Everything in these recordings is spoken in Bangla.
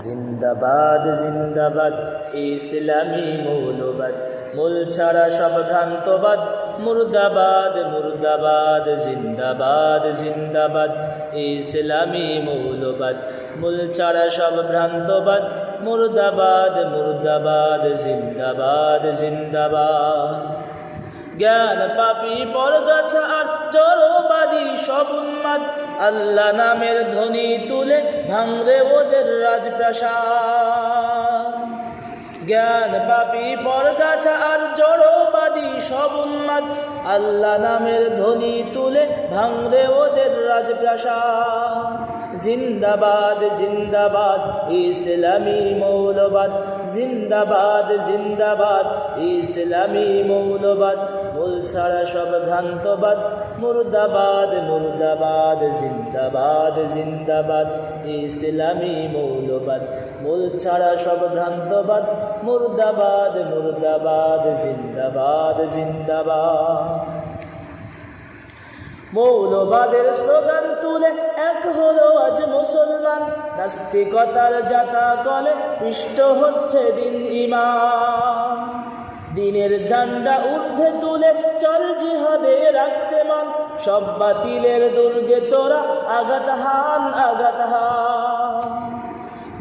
জিন্দাবাদ জিন্দাবাদ ইসলামী মৌলবাদ, মূল ছাড়া সব ভ্রান্তবাদ, মুর্দাবাদ মুর্দাবাদ। জিন্দাবাদ জিন্দাবাদ ইসলামী মৌলবাদ, মূল ছাড়া সব ভ্রান্তবাদ, মুর্দাবাদ মুর্দাবাদ। জিন্দাবাদ জিন্দাবাদ। জ্ঞান পাপী পরগাছা আর জড়বাদী সব উম্মাদ, আল্লাহ নামের ধ্বনি তুলে ভাঙরে ওদের রাজপ্রাসাদ। জ্ঞান পাপী পরগাছা আর জড়বাদী সব উম্মাদ, আল্লাহ নামের ধ্বনি তুলে ভাঙরে ওদের রাজপ্রাসাদ। জিন্দাবাদ জিন্দাবাদ ইসলামী মৌলবাদ, জিন্দাবাদ জিন্দাবাদ ইসলামী মৌলবাদ, মূল ছাড়া সব ভ্রান্তবাদ, মুর্দাবাদ মুর্দাবাদ। জিন্দাবাদ জিন্দাবাদ ইসলামী মৌলবাদ, মূল ছাড়া সব ভ্রান্তবাদ, মুর্দাবাদ মুর্দাবাদ। জিন্দাবাদ জিন্দাবাদ। মৌলবাদের স্লোগান তুলে এক হলো আজ মুসলমান, নাস্তিকতার জাতা কলে পিষ্ট হচ্ছে দিন ঈমান। দিনের ঝান্ডা ঊর্ধ্বে তুলে চল জিহাদে রাখতে মান, সব বাতিলের দুর্গে তোরা আঘাত হান আঘাত হান।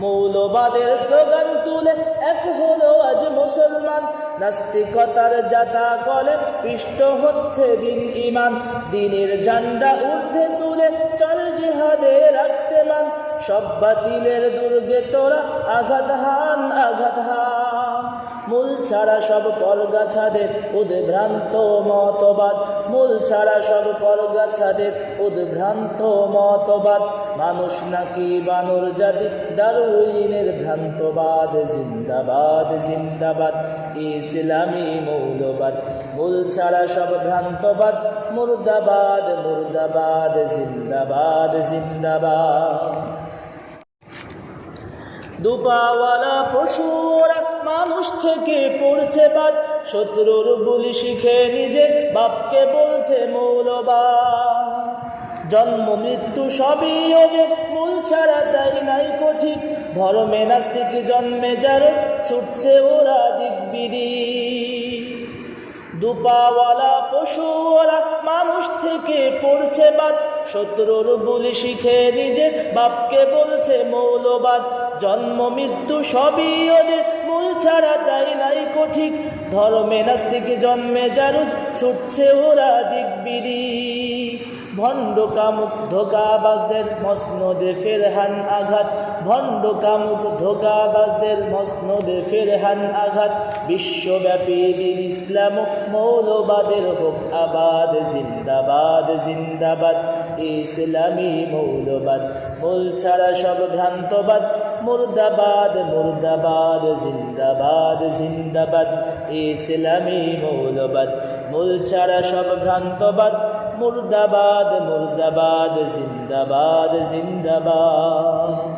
মৌলবাদের স্লোগান তুলে এক হলো আজ মুসলমান, নাস্তিকতার জাতা কলে পিষ্ট হচ্ছে দিন ঈমান। দিনের ঝান্ডা ঊর্ধ্বে তুলে চল জিহাদে রাখতে মান, সব বাতিলের দুর্গে তোরা আঘাত হান আঘাত হান। মূল ছাড়া সব পরগাছাদের উদ্ভ্রান্ত মতবাদ, মূল ছাড়া সব পরগাছাদের উদ্ভ্রান্ত মতবাদ, মানুষ নাকি বানর জাতি ডারউইনের ভ্রান্তবাদ। জিন্দাবাদ জিন্দাবাদ ইসলামী মৌলবাদ, মূল ছাড়া সব ভ্রান্তবাদ, মুর্দাবাদ মুর্দাবাদ। জিন্দাবাদ জিন্দাবাদ। দুপাওয়ালা পশুরা মানুষ থেকে পড়ছে বাদ, শত্রুর বুলি শিখে নিজে বাপকে বলছে মৌলবাদ। জন্ম মৃত্যু সবই ওদের, মূল ছাড়া তাই নাই কঠিন, ধর্মে নাস্তিক জন্মে যার ছুটছে ওরা দিকবিদি। দুপাওয়ালা পশু ওরা মানুষ থেকে পড়ছে বাদ, শত্রুর বুলি শিখে নিজে বাপকে বলছে মৌলবাদ। জন্ম মৃত্যু সবই ওদের, মূল ছাড়া তাই নাই কঠিন, ধর্মে নাস্তিক জন্মে যারুজ ছুটছে ওরা দিকবিদি। ভণ্ড কামুক ধোকাবাজদের মসনদে ফেরহান আঘাত, ভণ্ড কামুক ধোকাবাজদের মসনদে ফেরহান আঘাত। বিশ্বব্যাপী দিন ইসলাম মৌলবাদের হোক আবাদ। জিন্দাবাদ জিন্দাবাদ ইসলামী মৌলবাদ, মূল ছাড়া সব ভ্রান্তবাদ, মুর্দাবাদ মুর্দাবাদ। জিন্দাবাদ জিন্দাবাদ ইসলামী মৌলবাদ, মূল ছাড়া সব ভ্রান্তবাদ, মুর্দাবাদ মুর্দাবাদ। জিন্দাবাদ জিন্দাবাদ।